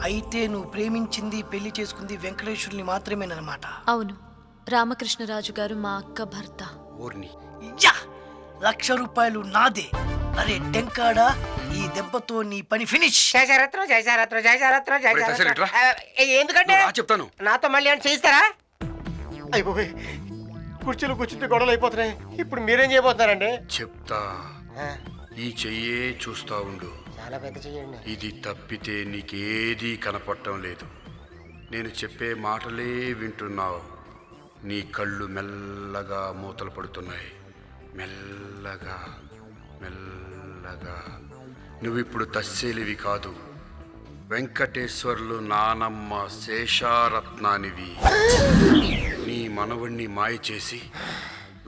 అయితే నువ్వు ప్రేమించింది పెళ్లి చేసుకుంది వెంకటేశ్వరుని మాత్రమేనమాట? అవును, రామకృష్ణరాజు గారు మా అక్క భర్త. యా! ₹1,00,000 నాదే. అరే టెంకాడా, ఈ దెబ్బతో నీ పని ఫినిష్. ఎందుకంటే చెప్తాను, నాతో మళ్ళీ అని చేయిస్తారా? అయిపోయి కుర్చీలు కూర్చుంటే గొడవలు అయిపోతున్నాయి. ఇప్పుడు మీరేం చేయబోతున్నారండి? చెప్తా, ఈ చెయ్యే చూస్తా ఉండు. చాలా పెద్ద చెయ్యండి. ఇది తప్పితే నీకేదీ కనపడటం లేదు. నేను చెప్పే మాటలే వింటున్నావు. నీ కళ్ళు మెల్లగా మూతలు పడుతున్నాయి. మెల్లగా మెల్లగా. నువ్విప్పుడు తస్సేలివి కాదు, వెంకటేశ్వర్లు నానమ్మ శేషారత్నానివి. నీ మనవణ్ణి మాయ చేసి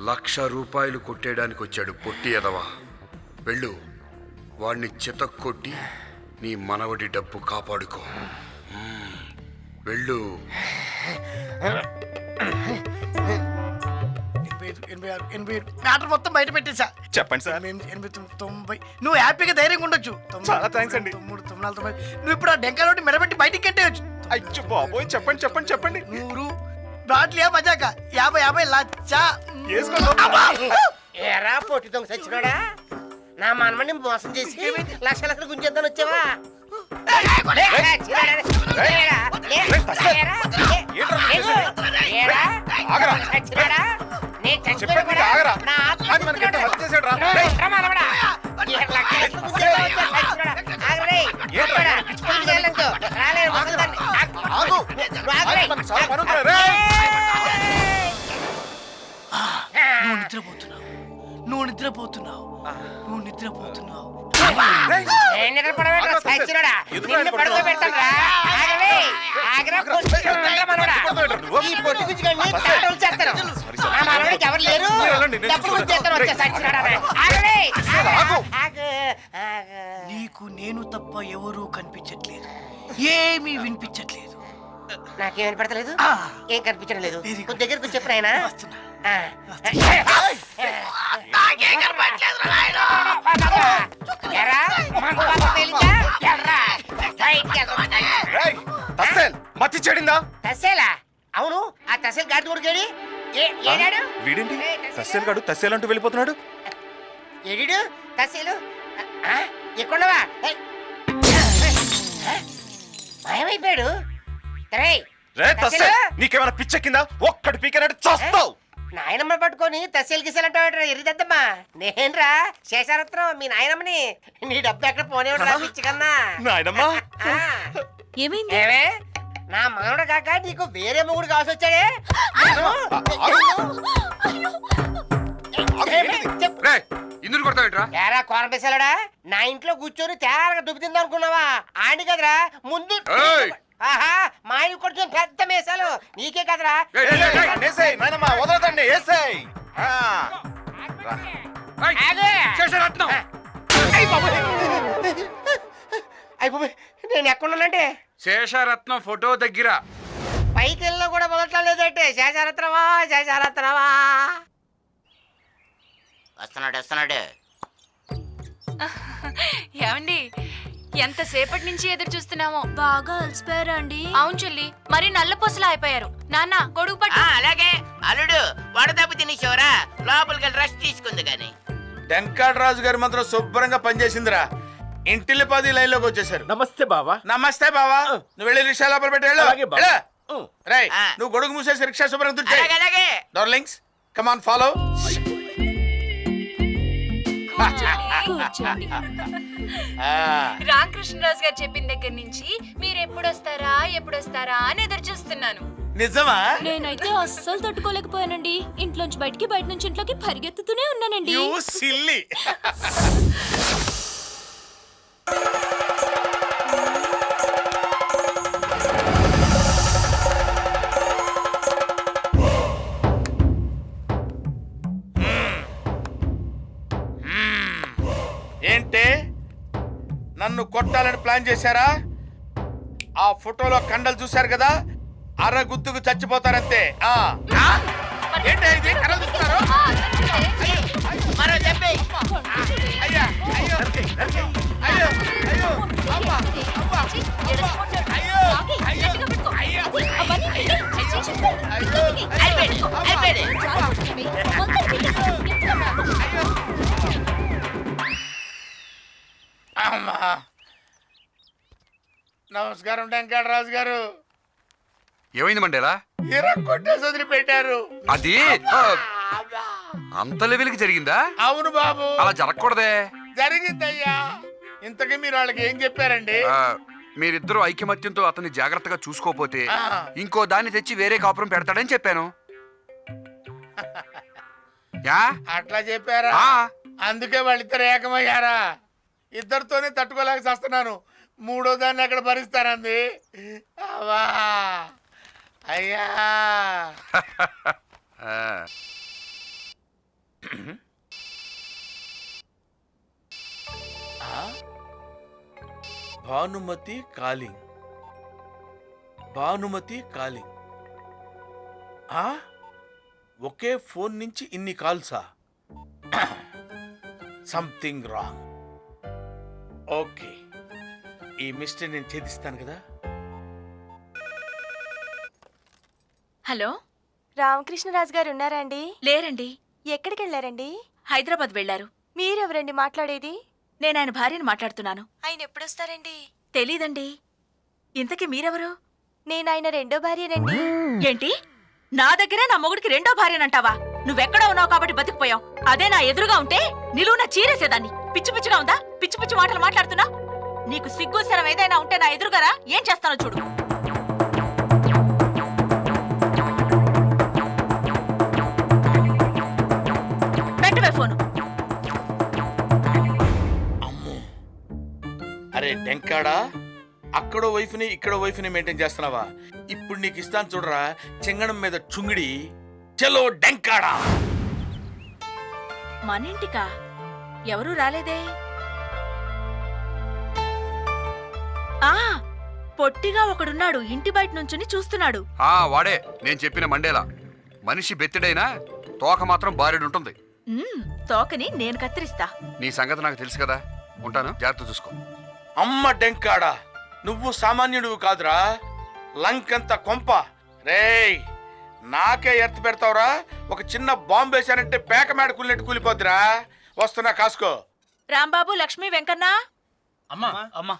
₹1,00,000 కొట్టేయడానికి వచ్చాడు పొట్టి ఎదవా. వెళ్ళు, వాణ్ణి చితక్కొట్టి నీ మనవడి డబ్బు కాపాడుకో. వెళ్ళు. 87 మ్యాటర్ మొత్తం బయట పెట్టేసా. చెప్పండి సార్. 90 నువ్వు హ్యాపీగా ధైర్యంగా ఉండొచ్చు. చాలా థాంక్స్ అండి. 93, 94, 90. నువ్వు ఇప్పుడు ఆ డెంకాలోటి మెడబెట్టి బయటికి కట్టేయచ్చు. అయ్యో బాబోయ్, చెప్పండి చెప్పండి చెప్పండి. 100 బాట్లియా మజాక 50 లచ్చ ఏరా పొట్టి దొంగ సచ్చినోడా, నా మనమని మోసం చేసి లక్షలు గుంజేద్దాని వచ్చావా? నువ్వు నిద్రపోతున్నావు. నీకు నేను తప్ప ఎవరూ కనిపించట్లేదు, ఏమీ వినిపించట్లేదు. నాకేం వినపడతలేదు, ఏం కనిపించడం లేదు. దగ్గరకు చెప్పు నాయనా. మతి చెడిందా? తస్సేలా? అవును, ఆ తస్సేల్ గాడి కొడుకేడి ఏడాడు? వీడింటి తస్సేల్ గాడు తస్సేల్ అంటూ వెళ్ళిపోతున్నాడు. ఏడు తస్సేలు ఎక్కడున్నావా? మాయమైపోయాడు. నీకేమైనా పిచ్చెక్కిందా? ఒక్కటి పీకనట్టు చేస్తావు. నాయనమ్మ పట్టుకొని తస్సేలు గిసేలు అంటాడు. ఎరిదద్దమ్మా, నేనురా శేషారత్నం, మీ నాయనమ్మని. నీ డబ్బు ఎక్కడ పోనే పిచ్చి కన్నా. నాయనమ్మా ఏమైంది? ఏమే, నా మనవడు కాక నీకు వేరే మొగుడు కావాల్సి వచ్చాడే? ఇందుకు కొడతావేంట్రా? ఏరా కోరపేసాలడా, నా ఇంట్లో కూర్చొని తేరగా దుబ్బి తిందా అనుకున్నావా? ఆడి కదరా ముందు. ఆహా, మా ఇంటి కొంచెం పెద్ద మేసాలు నీకే కదరా. వదలదండి. అయిపోయి నేను ఎక్కడున్నానంటే శేషారత్నం ఫోటో దగ్గర. పైకి వెళ్ళినా కూడా మొదట్లేదంటే శేషారత్నమా శేషారత్నమా. వస్తున్నాడు. ఏమండి, ఎంతసేపటి నుంచి ఎదురు చూస్తున్నామో. బాగా అలసిపోయారా అండి? అవును చెల్లి, మరి నల్లపూసలా అయిపోయారు. నాన్న గొడుగు పట్టు. అలాగే అల్లుడు, వడదెబ్బ తినేసేవరా, లోపలికి రెస్ట్ తీసుకుంది గాని. వెంకటరాజు గారి మాత్రం శుభ్రంగా పనిచేసిందిరా. ఇంటిల్లి 10 లైన్లోకి వచ్చేసారు. నమస్తే బావా. నమస్తే బావా. నువ్వు వెళ్ళి రిక్షా లోపల పెట్టాడు. రై, నువ్వు గొడుగు మూసేసి రిక్షా శుభ్రంగా తుడిచేయ్. Darlings, come on follow. Ramakrishnaraju గారు చెప్పిన దగ్గర నుంచి మీరు ఎప్పుడొస్తారా అని ఎదురు చూస్తున్నాను. నిజమా? నేనైతే అస్సలు తట్టుకోలేకపోయానండి. ఇంట్లోంచి బయటికి, బయట నుంచి ఇంట్లోకి పరిగెత్తుతూనే ఉన్నానండి. You silly. ఏంటే, నన్ను కొట్టాలని ప్లాన్ చేశారా? ఆ ఫోటోలో కండలు చూశారు కదా, అరగుత్తుకు చచ్చిపోతారంతే. ఏంటి ఇది? కండలు చూస్తున్నారు? అయ్యో అయ్యో అయ్యో అయ్యో నమస్కారం వెంకటరాజు గారు. ఏమైంది మండేలా? ఇరా కొట్టేసి వదిలిపెట్టారు. అది అంత లెవెల్కి జరిగిందా? అవును బాబు, అలా జరగకూడదే. జరిగిందయ్యా. ఇంతకీ మీరు వాళ్ళకి ఏం చెప్పారండి? మీరిద్దరూ ఐకమత్యంతో అతన్ని జాగ్రత్తగా చూసుకోపోతే ఆ. ఇంకో దాన్ని తెచ్చి వేరే కాపురం పెడతాడని చెప్పాను. యా? అట్లా చెప్పారా? ఆ. అందుకే వాళ్ళిద్దరు ఏకమయ్యారా? ఇద్దరితోనే తట్టుకోలేక చేస్తున్నాను. మూడో దాన్ని ఎక్కడ భరిస్తానంది? అవా అయ్యా. ఆ. Bhanumathi calling, Bhanumathi calling. ఒకే ఫోన్ నుంచి ఇన్ని కాల్సా? Something wrong. ఓకే, ఈ మిస్టర్ నేను ఛేదిస్తాను కదా. హలో, రామకృష్ణరాజు గారు ఉన్నారా అండి? లేరండి, ఎక్కడికి వెళ్ళారండి? హైదరాబాద్ వెళ్లారు. మీరెవరండి మాట్లాడేది? నేను ఆయన భార్యను మాట్లాడుతున్నాను. ఆయన ఎప్పుడొస్తారండి? తెలీదండి. ఇంతకీ మీరెవరు? నేను ఆయన రెండో భార్యనండి. ఏంటి, నా దగ్గరే నా మొగుడికి రెండో భార్యనంటావా? నువ్వెక్కడో ఉన్నావు కాబట్టి బతికిపోయావు. అదే నా ఎదురుగా ఉంటే నిలువున చీరేసేదాన్ని. పిచ్చి పిచ్చిగా ఉందా? పిచ్చి పిచ్చి మాటలు మాట్లాడుతున్నా? నీకు సిగ్గు శరం ఏదైనా ఉంటే నా ఎదురుగారా, ఏం చేస్తానో చూడు. పెట్టవే ఫోను. అమ్మో, అరే డెంకాడా, అక్కడో వైఫ్ని ఇక్కడో వైఫ్ని మెయింటైన్ చేస్తున్నావా? ఇప్పుడు నీకు ఇస్తాను చూడరా, చెంగడం మీద చుంగిడి. చలో డెంకాడా. మన ఇంటికా? ఎవరూ రాలేదే. ఆ పొట్టిగా ఒకడున్నాడు, ఇంటి బయట నుంచుని చూస్తున్నాడు. వాడే నేను చెప్పిన మండేలా. మనిషి బెత్తిడైనా తోక మాత్రం బారెడుంటుంది. తోకని నేను కత్తిరిస్తా. నీ సంగతి నాకు తెలుసు కదా. ఉంటాను, జాగ్రత్త చూసుకో. అమ్మ డెంకాడా, నువ్వు సామాన్యుడివి కాదురా, లంకంత కొంప. రేయ్, నాకే ఎర్త్ పెడతావురా? ఒక చిన్న బాంబు వేశానంటే పేక మేడ కూలినట్టు కూలిపోద్దిరా. వస్తున్నా, కాసుకో. రాంబాబు, లక్ష్మి, వెంకన్న, అమ్మా అమ్మా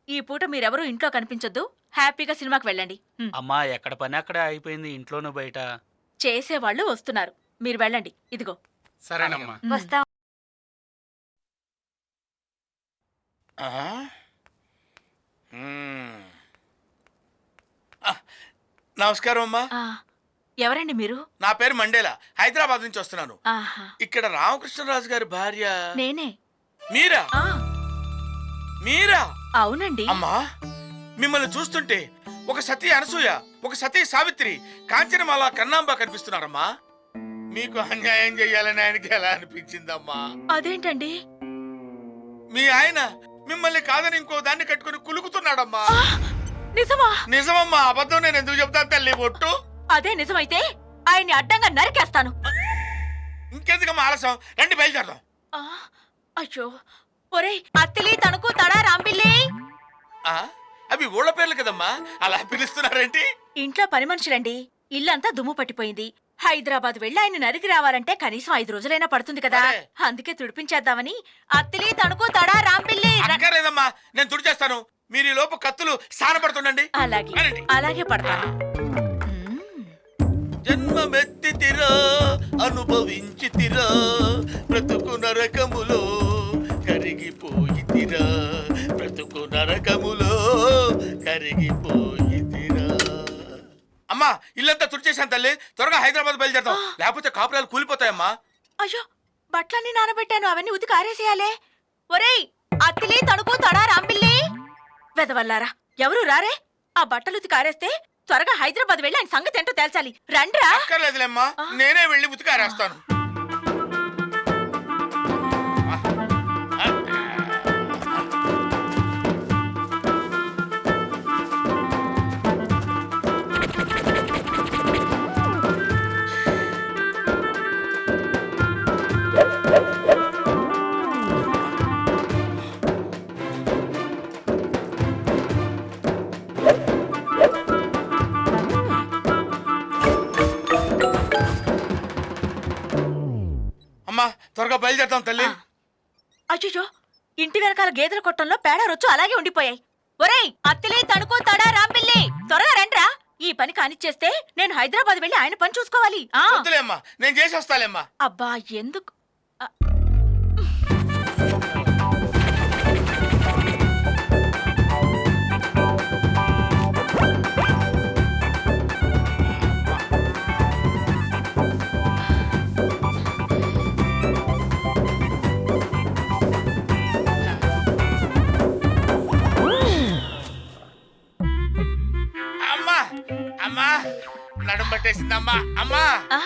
ఈ పూట మీరెవరూ ఇంట్లో కనిపించొద్దు. హ్యాపీగా సినిమాకి వెళ్ళండి. అమ్మా, ఎక్కడ పని అక్కడే అయిపోయింది, ఇంట్లోనూ బయట. చేసేవాళ్ళు వస్తున్నారు, మీరు వెళ్ళండి. ఇదిగో. సరేనమ్మా. వస్తా. ఆ? మ్మ్. నమస్కారం అమ్మా. ఎవరండి మీరు? నా పేరు మండేలా, హైదరాబాద్ నుంచి వస్తున్నాను. ఆహా, ఇక్కడ రామకృష్ణరాజు గారి భార్య నేనే. మీరా? ఆ మీరా? అవునండి. అమ్మా, మిమ్మల్ని చూస్తుంటే ఒక సతీ అనసూయ, ఒక సతీ సావిత్రి, కాంచనమాల, కన్నాంబ కనిపిస్తున్నారమ్మా. మీకు అన్యాయం చెయ్యాలని ఆయనకి ఎలా అనిపించిందమ్మా? అదేంటండి? మీ ఆయన మిమ్మల్ని కాదని ఇంకో దాన్ని కట్టుకుని కులుకుతున్నాడమ్మా. నిజమా? నిజమమ్మా, అబద్ధం నేను ఎందుకు చెప్తాను తల్లి ఒట్టు. అదే నిజమైతే ఆయన్ని అడ్డంగా నరికేస్తాను. ఇంకెందుకమ్మా ఆలస్యం, రండి బయలుదేరదాం. ఆ, అయ్యో, ఒరేయ్, అత్తిలి, తణుకు, తడా, రాంపిల్లి. ఆ, అవి ఊళ్ళ పేర్లు కదమ్మా, అలా పిలుస్తున్నారేంటి? ఇంట్లో పని మనుషులండి. ఇల్లంతా దుమ్ము పట్టిపోయింది. హైదరాబాద్ వెళ్ళి ఆయన నరికి రావాలంటే కనీసం 5 రోజులైనా పడుతుంది కదా. అరే. అందుకే తుడిపించేద్దామని అత్తిలి, తణుకు, తడా, రాంపిల్లి. అక్కర్లేదమ్మా, నేను తుడిచేస్తాను. మీరు ఈ లోపు కత్తులు సానపడుతుండండి. అలాగే, అనండి. అలాగే పడతాను. జన్మమెత్తితిరా, అనుభవించితిరా, బ్రతుకు నరకములో కరిగిపోయితిరా, బ్రతుకు నరకములో కరిగిపోయితిరా. అమ్మా, ఇల్లంతా తుడిచేశాను తల్లి, త్వరగా హైదరాబాద్ బయలుదేరదాం, లేకపోతే కాపురాలు కూలిపోతాయమ్మా. అయ్యో, బట్టలన్నీ నానబెట్టాను, అవన్నీ ఉతికి ఆరేసేయాలే. ఒరేయ్, అత్తిలి, తణుకు, తడా, రాంపిల్లి, వెదవల్లారా, ఎవరు రారే? ఆ బట్టలు ఉతికి ఆరేస్తే త్వరగా హైదరాబాద్ వెళ్ళి ఆయన సంగతి ఏంటో తేల్చాలి. రండ్రా. అక్కర్లేదులేమ్మా, నేనే వెళ్ళి ఉతికారేస్తాను. అమ్మా, త్వరగా బయలుదేరతాం తల్లి. అయ్యో, ఇంటి వెనకాల గేదెల కొట్టంలో పేడ రొచ్చు అలాగే ఉండిపోయాయి. ఒరేయ్ అత్తిలే తణుకో తడా రాంపిల్లి త్వరగా రండ్రా. ఈ పని కానిచ్చేస్తే నేను హైదరాబాద్ వెళ్ళి ఆయన పని చూసుకోవాలి. వద్దులేమ్మా, నేను చేసి వస్తాలేమ్మా. అబ్బా ఎందుకు అమ్మా అమ్మా నడుం పట్టేసిందమ్మా. అమ్మా ఆ?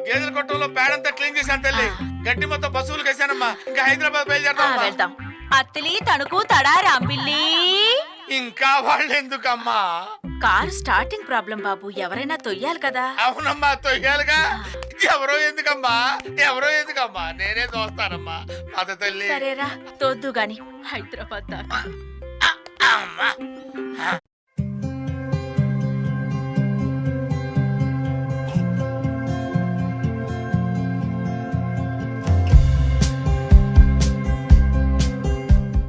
గేదెల కొట్టంలో పేడంతా క్లీన్ చేశాను తల్లి. గడ్డి మొత్తం పశువులకు వేసానమ్మా. ఇంకా హైదరాబాద్ బయలుదేరదాం. వెళ్దాం. అత్తిలి తణుకు తడా రాంపిల్లి. ఇంకా వాళ్ళు ఎందుకమ్మా? కారు స్టార్టింగ్ ప్రాబ్లం బాబు, ఎవరైనా తొయ్యాలి కదా. అవునమ్మా, తొయ్యాలిగా. ఎవరో ఎందుకమ్మా, ఎవరో ఎందుకమ్మా, నేనే తోస్తానమ్మా. పద తల్లి. సరేరా తోద్దు గాని హైదరాబాద్ దాకా. అమ్మా